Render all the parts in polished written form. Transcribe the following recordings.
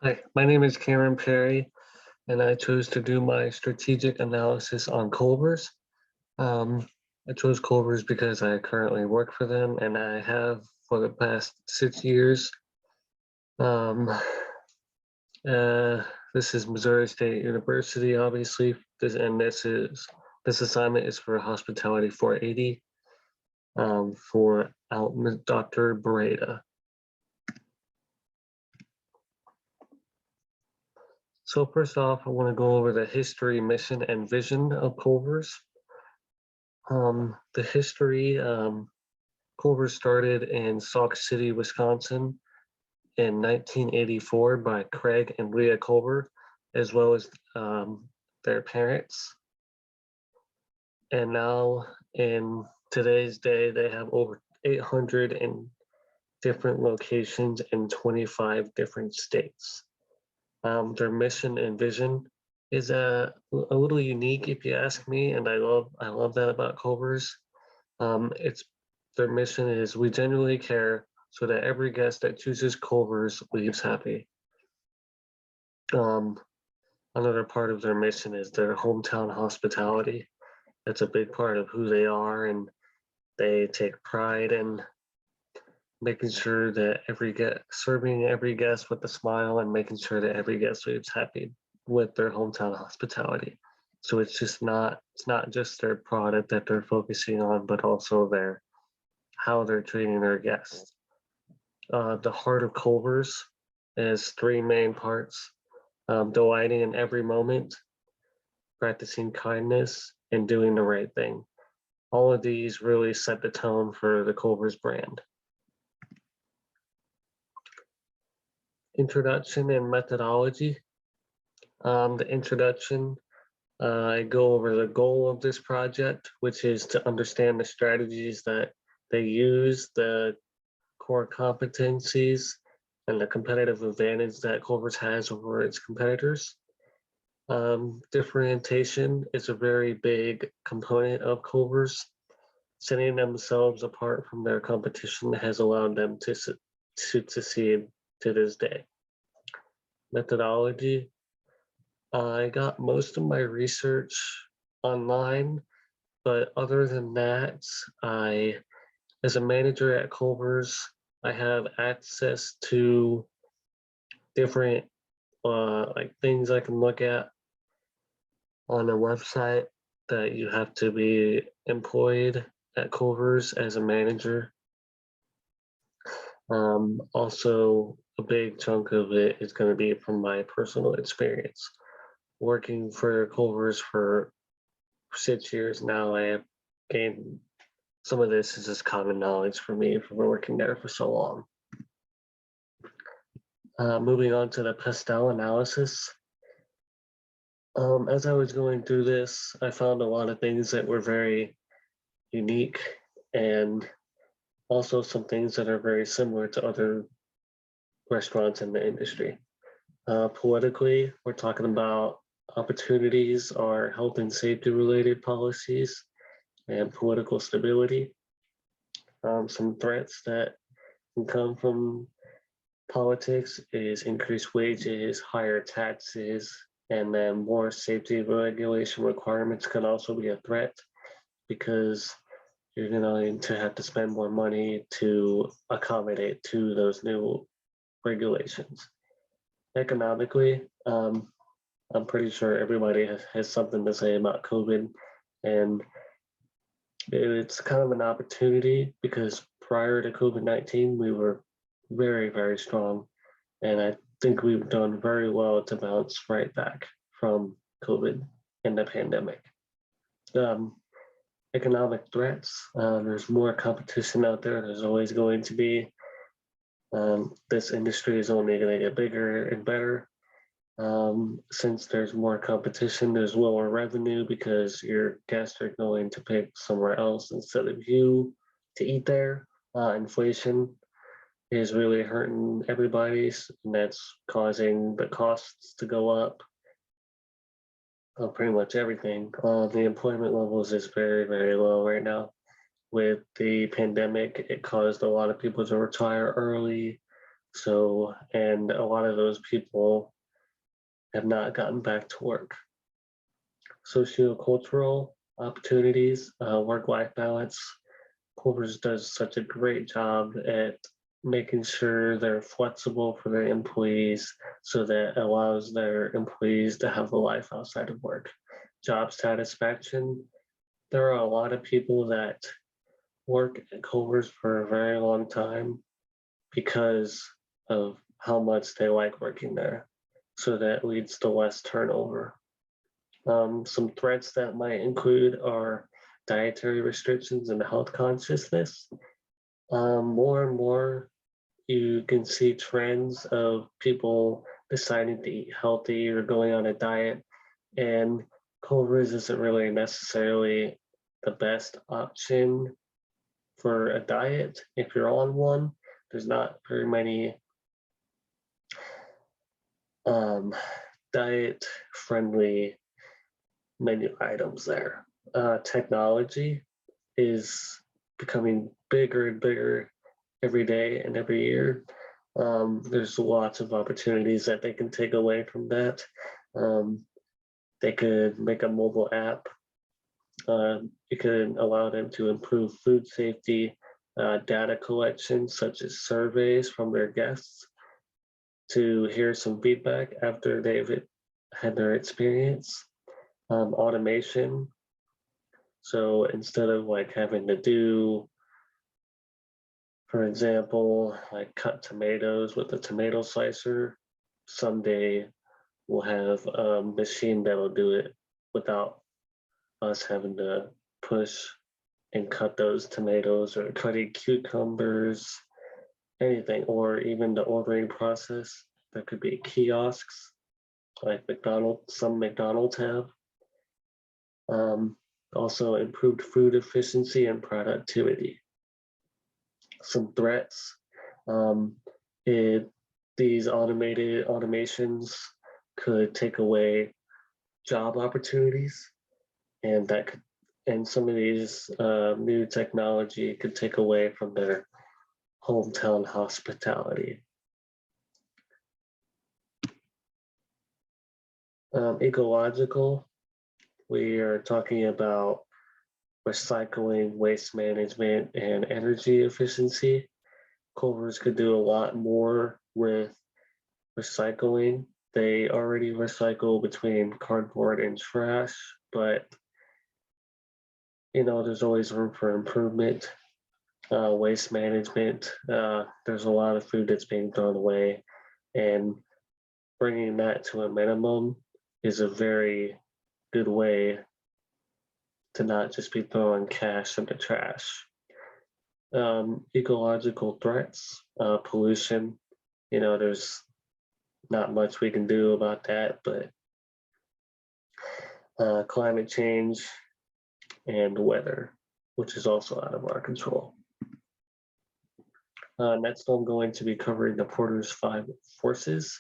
Hi, my name is Cameron Perry, and I chose to do my strategic analysis on Culver's. Um, I chose Culver's because I currently work for them, and I have for the past 6 years. Um, uh, this is Missouri State University, obviously. This assignment is for Hospitality 480 for Dr. Beretta. So first off, I want to go over the history, mission, and vision of Culver's. The history, Culver started in Sauk City, Wisconsin in 1984 by Craig and Leah Culver, as well as their parents. And now in today's day, they have over 800 different locations in 25 different states. Their mission and vision is a little unique, if you ask me, and I love that about Culver's. It's Their mission is we genuinely care so that every guest that chooses Culver's leaves happy. Another part of their mission is their hometown hospitality. That's a big part of who they are, and they take pride in making sure that serving every guest with a smile and making sure that every guest leaves happy with their hometown hospitality. So it's not just their product that they're focusing on, but also how they're treating their guests. The heart of Culver's is three main parts: delighting in every moment, practicing kindness, and doing the right thing. All of these really set the tone for the Culver's brand. Introduction and methodology. The introduction, I go over the goal of this project, which is to understand the strategies that they use, the core competencies, and the competitive advantage that Culver's has over its competitors. Differentiation is a very big component of Culver's. Setting themselves apart from their competition has allowed them to succeed to this day. Methodology. I got most of my research online, but other than that, as a manager at Culver's, I have access to different like things I can look at on a website that you have to be employed at Culver's as a manager. Also, a big chunk of it is going to be from my personal experience. Working for Culver's for 6 years now, I have gained some of this is just common knowledge for me from working there for so long. Moving on to the pastel analysis. As I was going through this, I found a lot of things that were very unique and also some things that are very similar to other restaurants in the industry. Politically, we're talking about opportunities are health and safety related policies and political stability. Some threats that can come from politics is increased wages, higher taxes, and then more safety regulation requirements can also be a threat because you're going to have to spend more money to accommodate to those new regulations. Economically, I'm pretty sure everybody has something to say about COVID, and it's kind of an opportunity because prior to COVID-19, we were very, very strong, and I think we've done very well to bounce right back from COVID and the pandemic. Economic threats, there's more competition out there. There's always going to be. This industry is only going to get bigger and better. Since there's more competition, there's lower revenue because your guests are going to pick somewhere else instead of you to eat there. Inflation is really hurting everybody, and that's causing the costs to go up. Pretty much everything. The employment levels is very, very low right now. With the pandemic, it caused a lot of people to retire early. So, and a lot of those people have not gotten back to work. Sociocultural opportunities, work-life balance. Culver's does such a great job at making sure they're flexible for their employees so that allows their employees to have a life outside of work. Job satisfaction. There are a lot of people that work at Culver's for a very long time because of how much they like working there. So that leads to less turnover. Some threats that might include are dietary restrictions and health consciousness. More and more, you can see trends of people deciding to eat healthy or going on a diet, and Culver's isn't really necessarily the best option for a diet if you're on one. There's not very many diet friendly menu items there. Technology is becoming bigger and bigger every day and every year. There's lots of opportunities that they can take away from that. They could make a mobile app. It could allow them to improve food safety, data collection, such as surveys from their guests, to hear some feedback after they've had their experience. Automation. So instead of like having to do, for example, like cut tomatoes with a tomato slicer, someday we'll have a machine that'll do it without us having to push and cut those tomatoes or cutting cucumbers, anything, or even the ordering process. There could be kiosks like McDonald's, some McDonald's have. Also improved food efficiency and productivity. Some threats, these automations could take away job opportunities, and some of these new technology could take away from their hometown hospitality. Ecological, we are talking about recycling, waste management, and energy efficiency. Culver's could do a lot more with recycling. They already recycle between cardboard and trash, but there's always room for improvement. Waste management, there's a lot of food that's being thrown away, and bringing that to a minimum is a very good way to not just be throwing cash in the trash. Ecological threats, pollution, there's not much we can do about that, but climate change and weather, which is also out of our control. Next, I'm going to be covering the Porter's 5 forces.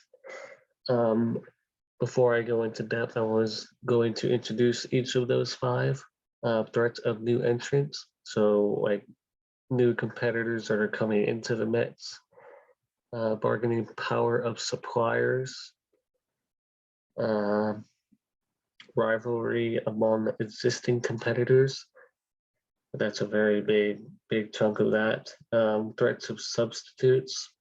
Before I go into depth, I was going to introduce each of those 5 threats of new entrants. So like new competitors that are coming into the mix, bargaining power of suppliers, rivalry among existing competitors. That's a very big chunk of that. Threats of substitutes.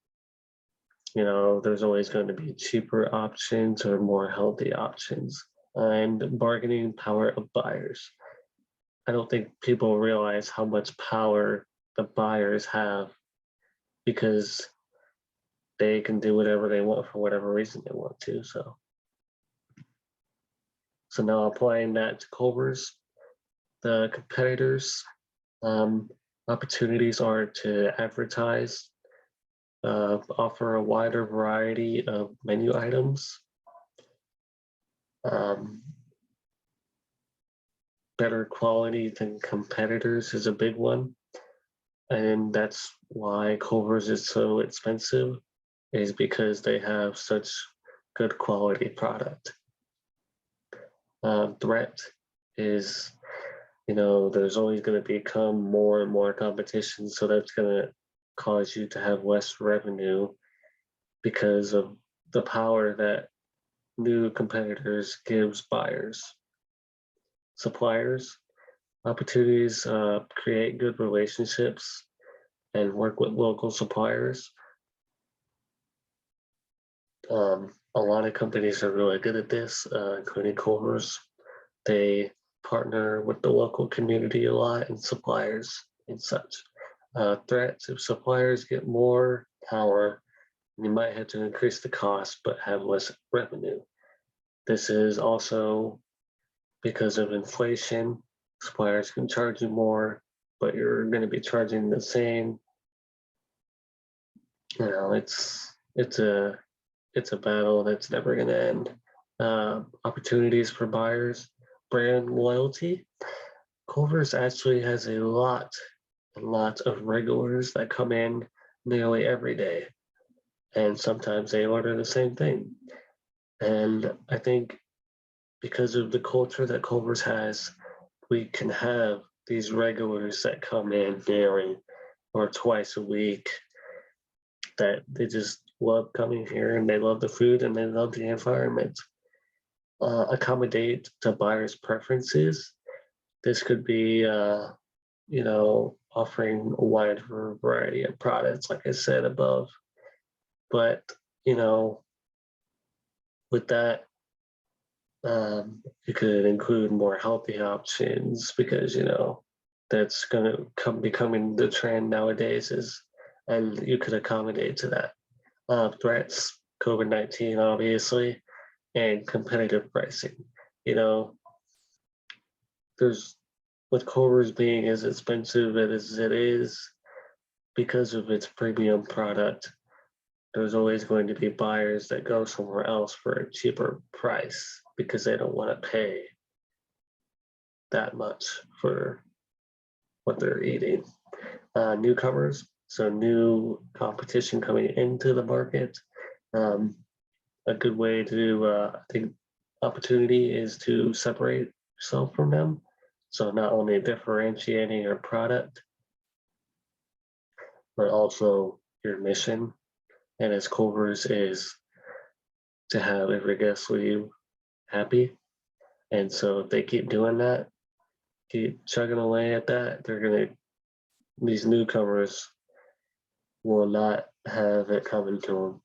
There's always going to be cheaper options or more healthy options. And bargaining power of buyers. I don't think people realize how much power the buyers have because they can do whatever they want for whatever reason they want to. So now applying that to Culver's, the competitors, opportunities are to advertise, offer a wider variety of menu items, better quality than competitors is a big one. And that's why Culver's is so expensive, is because they have such good quality product. Threat is, there's always going to become more and more competition, so that's going to cause you to have less revenue because of the power that new competitors gives buyers. Suppliers, opportunities create good relationships and work with local suppliers. A lot of companies are really good at this, including Culver's. They partner with the local community a lot and suppliers and such. Threats: if suppliers get more power, you might have to increase the cost but have less revenue. This is also because of inflation. Suppliers can charge you more, but you're going to be charging the same. It's a battle that's never going to end. Opportunities for buyers, brand loyalty. Culver's actually has a lot of regulars that come in nearly every day, and sometimes they order the same thing. And I think because of the culture that Culver's has, we can have these regulars that come in daily or twice a week that they just love coming here and they love the food and they love the environment. Accommodate to buyers' preferences. This could be, offering a wide variety of products, like I said above. But, with that, you could include more healthy options because, that's going to becoming the trend nowadays and you could accommodate to that. Threats, COVID-19, obviously, and competitive pricing. You know, there's with Culver's being as expensive as it is because of its premium product, there's always going to be buyers that go somewhere else for a cheaper price because they don't want to pay that much for what they're eating. Newcomers, so new competition coming into the market. A good way to, I think, opportunity is to separate yourself from them. So not only differentiating your product, but also your mission. And as Culver's is to have every guest leave happy. And so if they keep doing that, keep chugging away at that, these newcomers will not have it coming to them.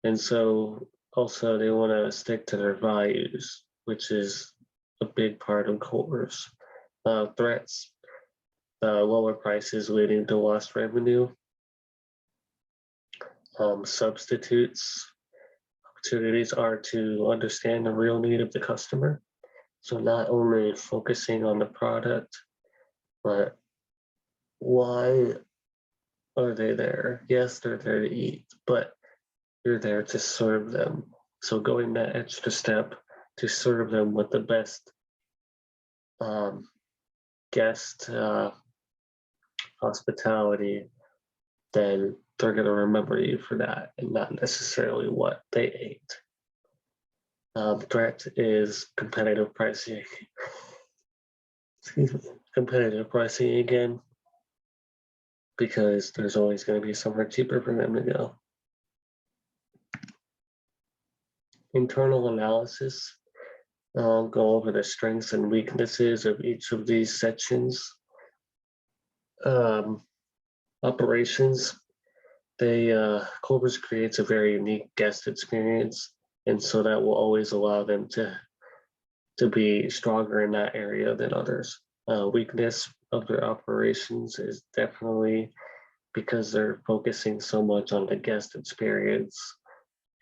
And so also they want to stick to their values, which is a big part of Culver's. Threats, lower prices leading to lost revenue. Substitutes, opportunities are to understand the real need of the customer. So not only focusing on the product, but why are they there? Yes, they're there to eat, but you're there to serve them. So going that extra step to serve them with the best guest hospitality, then they're going to remember you for that and not necessarily what they ate. Threat is competitive pricing. Competitive pricing again, because there's always going to be somewhere cheaper for them to go. Internal analysis. I'll go over the strengths and weaknesses of each of these sections. Operations. Culver's creates a very unique guest experience, and so that will always allow them to be stronger in that area than others. Weakness of their operations is definitely because they're focusing so much on the guest experience,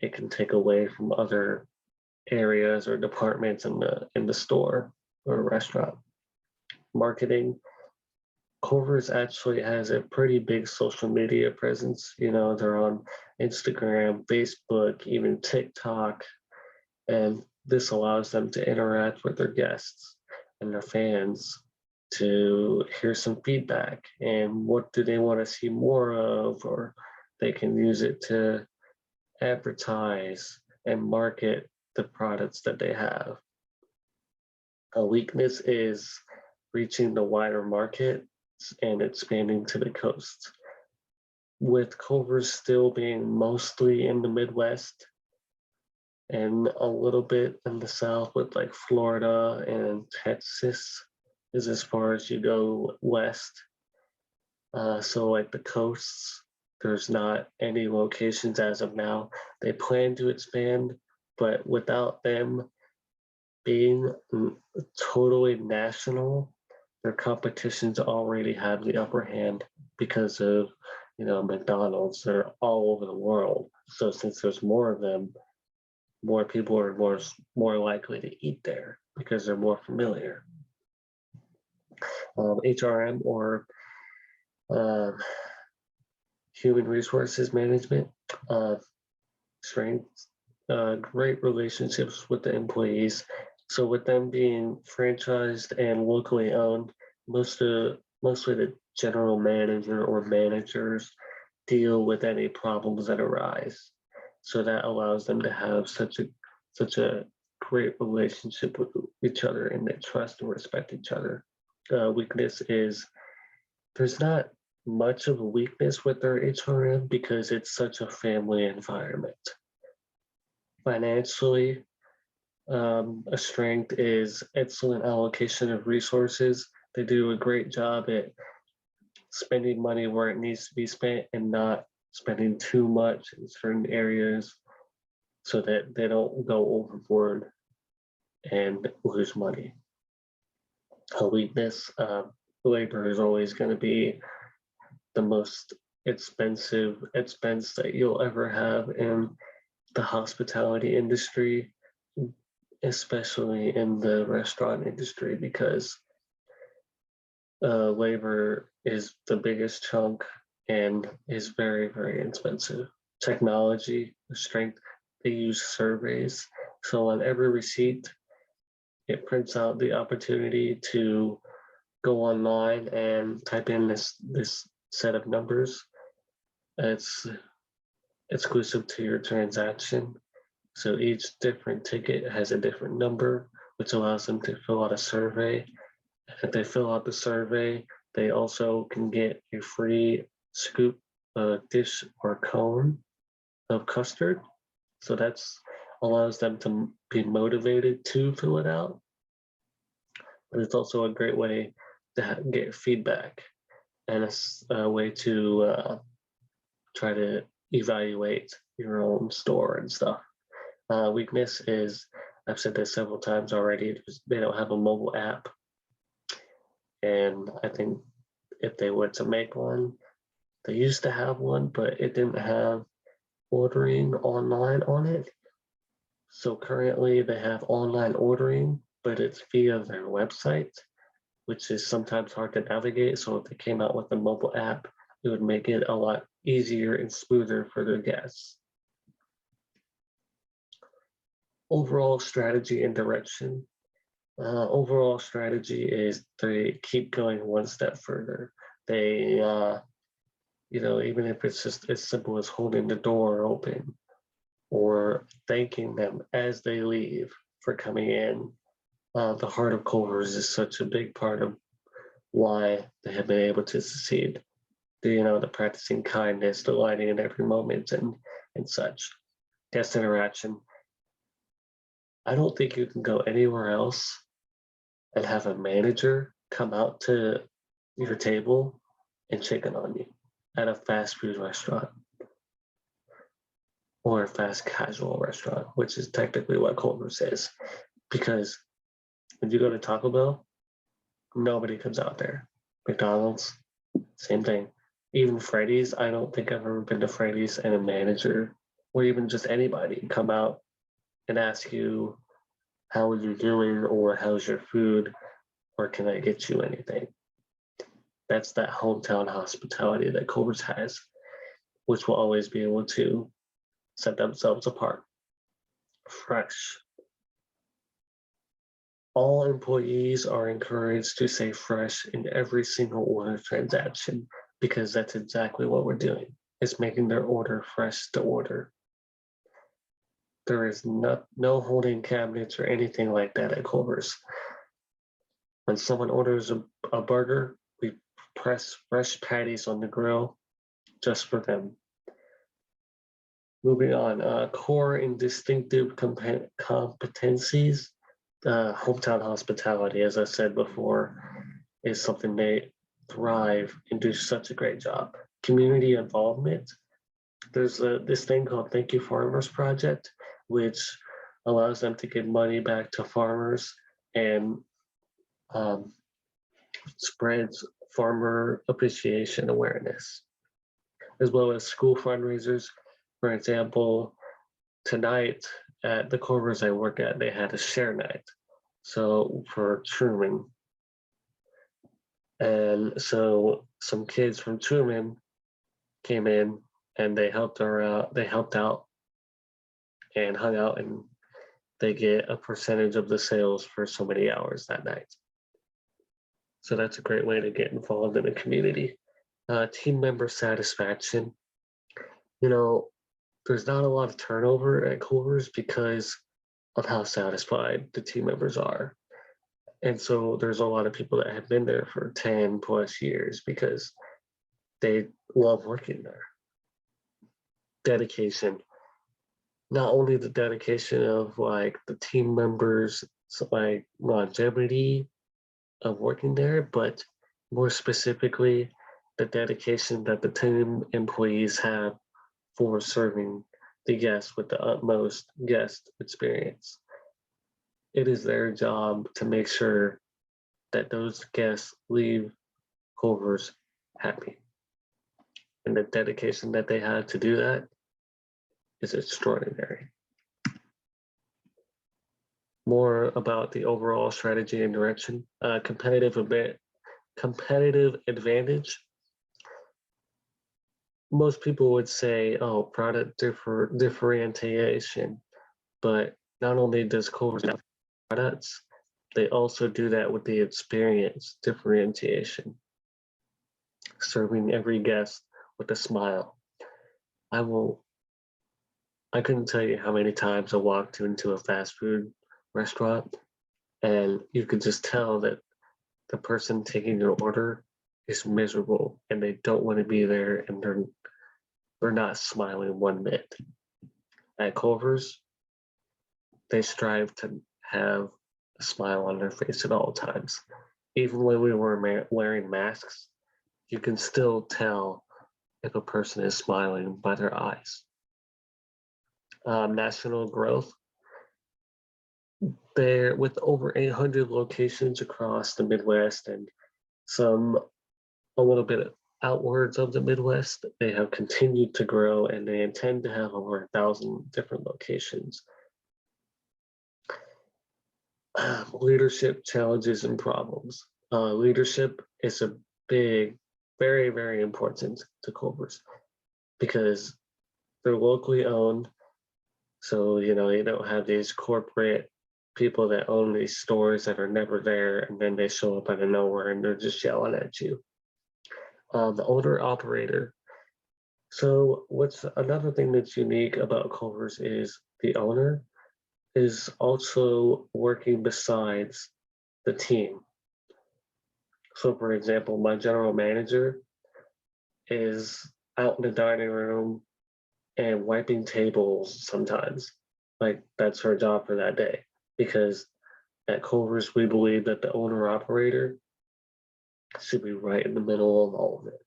it can take away from other areas or departments in the store or restaurant. Marketing. Culver's actually has a pretty big social media presence. They're on Instagram, Facebook, even TikTok, and this allows them to interact with their guests and their fans to hear some feedback and what do they want to see more of, or they can use it to advertise and market the products that they have. A weakness is reaching the wider market and expanding to the coast. with Culver's still being mostly in the Midwest and a little bit in the South with like Florida and Texas is as far as you go west. So like the coasts, there's not any locations as of now. They plan to expand, but without them being totally national, their competitions already have the upper hand because of, McDonald's. They're all over the world. So since there's more of them, more people are more likely to eat there because they're more familiar. HRM or uh, human resources management, strength, great relationships with the employees. So with them being franchised and locally owned, mostly the general manager or managers deal with any problems that arise. So that allows them to have such a great relationship with each other, and they trust and respect each other. Weakness is there's not much of a weakness with their HRM because it's such a family environment. Financially, a strength is excellent allocation of resources. They do a great job at spending money where it needs to be spent and not spending too much in certain areas so that they don't go overboard and lose money. A weakness, labor is always going to be the most expensive expense that you'll ever have in the hospitality industry, especially in the restaurant industry, because labor is the biggest chunk and is very, very expensive. Technology, strength, they use surveys. So on every receipt, it prints out the opportunity to go online and type in this set of numbers. It's exclusive to your transaction. So each different ticket has a different number, which allows them to fill out a survey. If they fill out the survey, they also can get a free scoop, dish, or cone of custard. So that's allows them to be motivated to fill it out. But it's also a great way to get feedback and a way to try to evaluate your own store and stuff. Weakness is, I've said this several times already, they don't have a mobile app. And I think if they were to make one, they used to have one, but it didn't have ordering online on it. So currently they have online ordering, but it's via their website, which is sometimes hard to navigate. So if they came out with a mobile app, it would make it a lot easier and smoother for their guests. Overall strategy and direction. Overall strategy is they keep going one step further. They, even if it's just as simple as holding the door open or thanking them as they leave for coming in. The heart of Culver's is such a big part of why they have been able to succeed. The practicing kindness, delighting in every moment, and such. Guest interaction. I don't think you can go anywhere else and have a manager come out to your table and chicken on you at a fast food restaurant or a fast casual restaurant, which is technically what Culver's is. Because when you go to Taco Bell, nobody comes out there. McDonald's, same thing. Even Freddy's, I don't think I've ever been to Freddy's and a manager or even just anybody come out and ask you, how are you doing, or how's your food, or can I get you anything? That's that hometown hospitality that Culver's has, which will always be able to set themselves apart. Fresh. All employees are encouraged to say fresh in every single order transaction because that's exactly what we're doing. It's making their order fresh to order. There is no holding cabinets or anything like that at Culver's. When someone orders a burger, we press fresh patties on the grill just for them. Moving on, core and distinctive competencies. Hometown hospitality, as I said before, is something they thrive and do such a great job. Community involvement. There's this thing called Thank You Farmers Project, which allows them to give money back to farmers and spreads farmer appreciation awareness, as well as school fundraisers. For example, tonight at the Corvers I work at, they had a share night. So for Truman. And so some kids from Truman came in and they helped out and hung out, and they get a percentage of the sales for so many hours that night. So that's a great way to get involved in the community. Team member satisfaction. You know, there's not a lot of turnover at Culver's because of how satisfied the team members are. And so there's a lot of people that have been there for 10 plus years because they love working there. Dedication. Not only the dedication of like the team members, like longevity of working there, but more specifically, the dedication that the team employees have for serving the guests with the utmost guest experience. It is their job to make sure that those guests leave Culver's happy. And the dedication that they have to do that is extraordinary. More about the overall strategy and direction. Competitive advantage. Most people would say, oh, product differentiation, but not only does Culver's have products, they also do that with the experience differentiation, serving every guest with a smile. I couldn't tell you how many times I walked into a fast food restaurant and you could just tell that the person taking your order is miserable and they don't want to be there, and they're not smiling one bit. At Culver's, they strive to have a smile on their face at all times. Even when we were wearing masks, you can still tell if a person is smiling by their eyes. National growth. They're with over 800 locations across the Midwest and some a little bit outwards of the Midwest. They have continued to grow and they intend to have over 1,000 different locations. Leadership challenges and problems. Leadership is a big, very, very important to Culver's because they're locally owned. So, you don't have these corporate people that own these stores that are never there and then they show up out of nowhere and they're just yelling at you. The owner operator. So what's another thing that's unique about Culver's is the owner is also working besides the team. So for example, my general manager is out in the dining room and wiping tables sometimes. Like that's her job for that day. Because at Culver's, we believe that the owner operator should be right in the middle of all of it.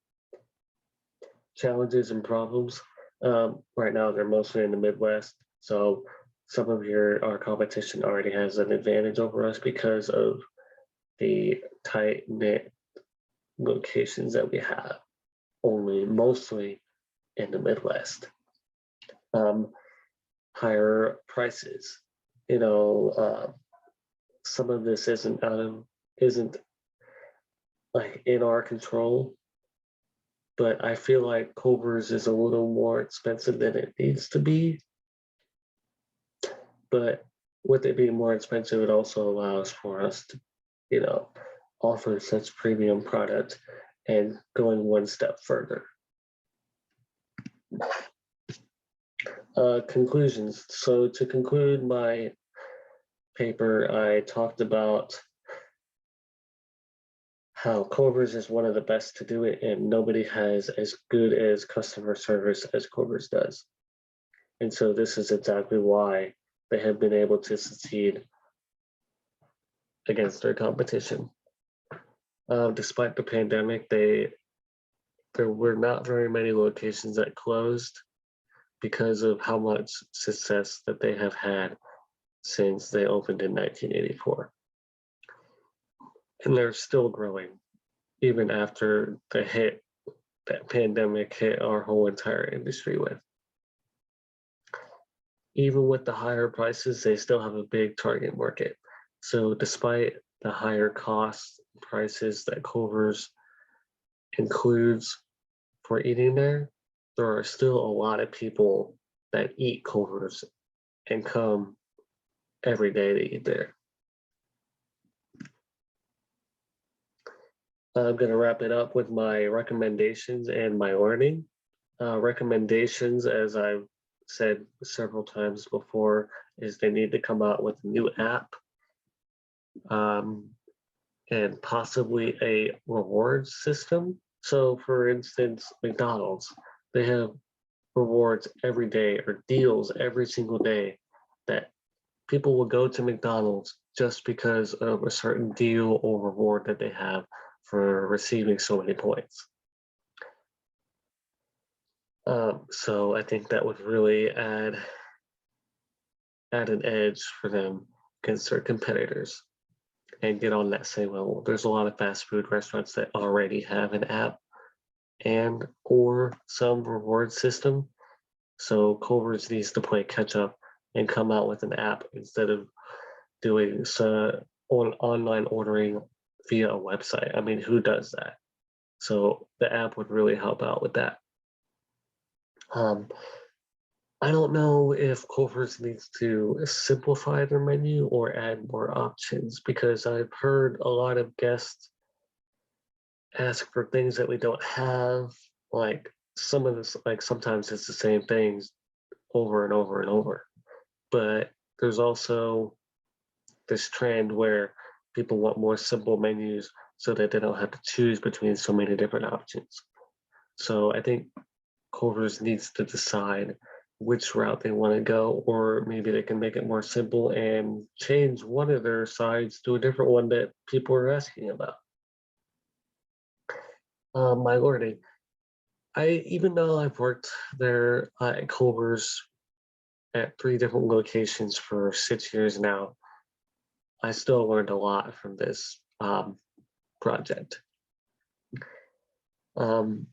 Challenges and problems. Right now, they're mostly in the Midwest. So some of our competition already has an advantage over us because of the tight-knit locations that we have, mostly in the Midwest. Higher prices. Some of this isn't like in our control, but I feel like Culver's is a little more expensive than it needs to be. But with it being more expensive, it also allows for us to, offer such premium product and going one step further. Conclusions. So to conclude my paper, I talked about how Culver's is one of the best to do it, and nobody has as good as customer service as Culver's does. And so this is exactly why they have been able to succeed against their competition. Despite the pandemic, there were not very many locations that closed because of how much success that they have had since they opened in 1984. And they're still growing, even after the hit that pandemic hit our whole entire industry with. Even with the higher prices, they still have a big target market. So despite the higher cost prices that Culver's includes for eating there, there are still a lot of people that eat Culver's and come every day to eat there. I'm going to wrap it up with my recommendations and my learning. Recommendations, as I've said several times before, is they need to come out with a new app and possibly a rewards system. So, for instance, McDonald's, they have rewards every day or deals every single day that people will go to McDonald's just because of a certain deal or reward that they have for receiving so many points. So I think that would really add an edge for them against their competitors and get on that same level. There's a lot of fast food restaurants that already have an app and or some reward system. So Culver's needs to play catch up and come out with an app instead of doing online ordering via a website. I mean, who does that? So the app would really help out with that. I don't know if Culver's needs to simplify their menu or add more options, because I've heard a lot of guests ask for things that we don't have. Like some of this, like sometimes it's the same things over and over and over. But there's also this trend where people want more simple menus so that they don't have to choose between so many different options. So I think Culver's needs to decide which route they want to go, or maybe they can make it more simple and change one of their sides to a different one that people are asking about. My lordy, even though I've worked there at Culver's at 3 different locations for 6 years now, I still learned a lot from this project. Um,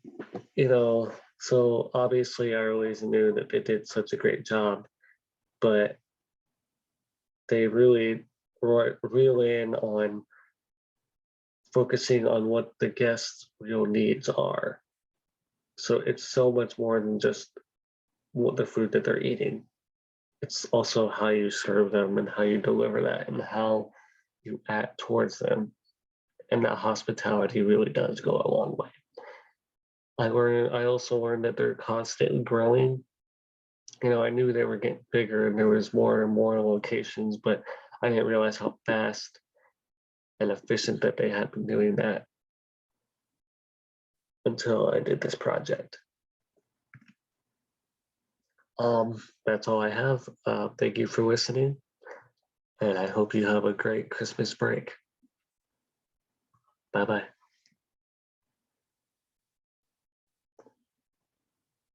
so obviously I always knew that they did such a great job, but they really reel in on focusing on what the guests' real needs are. So it's so much more than just what the food that they're eating. It's also how you serve them and how you deliver that and how you act towards them. And that hospitality really does go a long way. I also learned that they're constantly growing. I knew they were getting bigger and there was more and more locations, but I didn't realize how fast and efficient that they had been doing that until I did this project. That's all I have. Thank you for listening, and I hope you have a great Christmas break. Bye-bye.